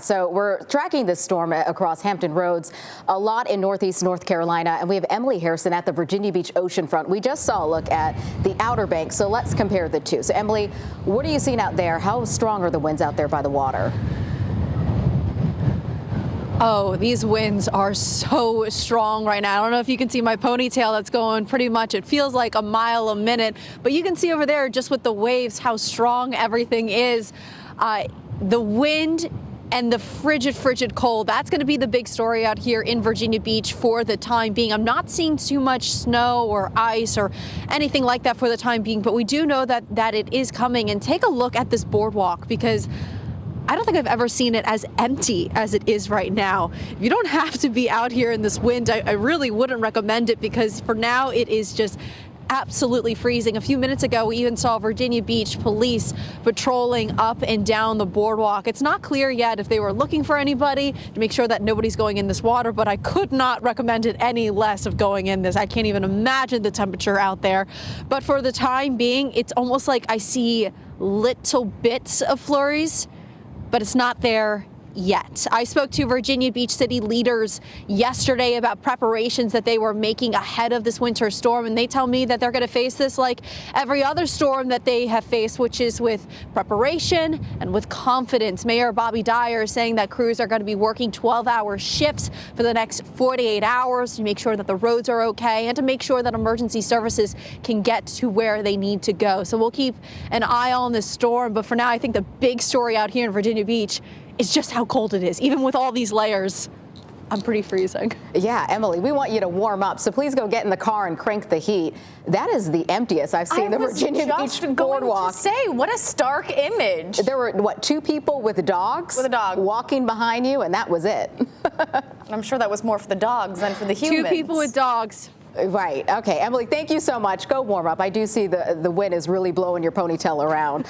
So we're tracking this storm across Hampton Roads, a lot in northeast North Carolina, and we have Emily Harrison at the Virginia Beach Oceanfront. We just saw a look at the Outer Banks, so let's compare the two. So Emily, what are you seeing out there? How strong are the winds out there by the water? Oh, these winds are so strong right now. I don't know if you can see my ponytail that's going pretty much, it feels like a mile a minute, but you can see over there just with the waves how strong everything is. The wind and the frigid cold, that's going to be the big story out here in Virginia Beach for the time being. I'm not seeing too much snow or ice or anything like that for the time being, but we do know that it is coming. And take a look at this boardwalk, because I don't think I've ever seen it as empty as it is right now. You don't have to be out here in this wind. I really wouldn't recommend it, because for now it is just absolutely freezing. A few minutes ago, we even saw Virginia Beach police patrolling up and down the boardwalk. It's not clear yet if they were looking for anybody to make sure that nobody's going in this water, but I could not recommend it any less of going in this. I can't even imagine the temperature out there. But for the time being, it's almost like I see little bits of flurries, but it's not there yet. I spoke to Virginia Beach city leaders yesterday about preparations that they were making ahead of this winter storm, and they tell me that they're going to face this like every other storm that they have faced, which is with preparation and with confidence. Mayor Bobby Dyer is saying that crews are going to be working 12-hour shifts for the next 48 hours to make sure that the roads are okay and to make sure that emergency services can get to where they need to go. So we'll keep an eye on this storm, but for now, I think the big story out here in Virginia Beach is just how cold it is. Even with all these layers, I'm pretty freezing. Yeah, Emily, we want you to warm up, so please go get in the car and crank the heat. That is the emptiest I've seen the Virginia Beach boardwalk. Say, what a stark image. There were, what, 2 people with dogs? With a dog. Walking behind you, and that was it. I'm sure that was more for the dogs than for the humans. 2 people with dogs. Right. Okay, Emily, thank you so much. Go warm up. I do see the wind is really blowing your ponytail around.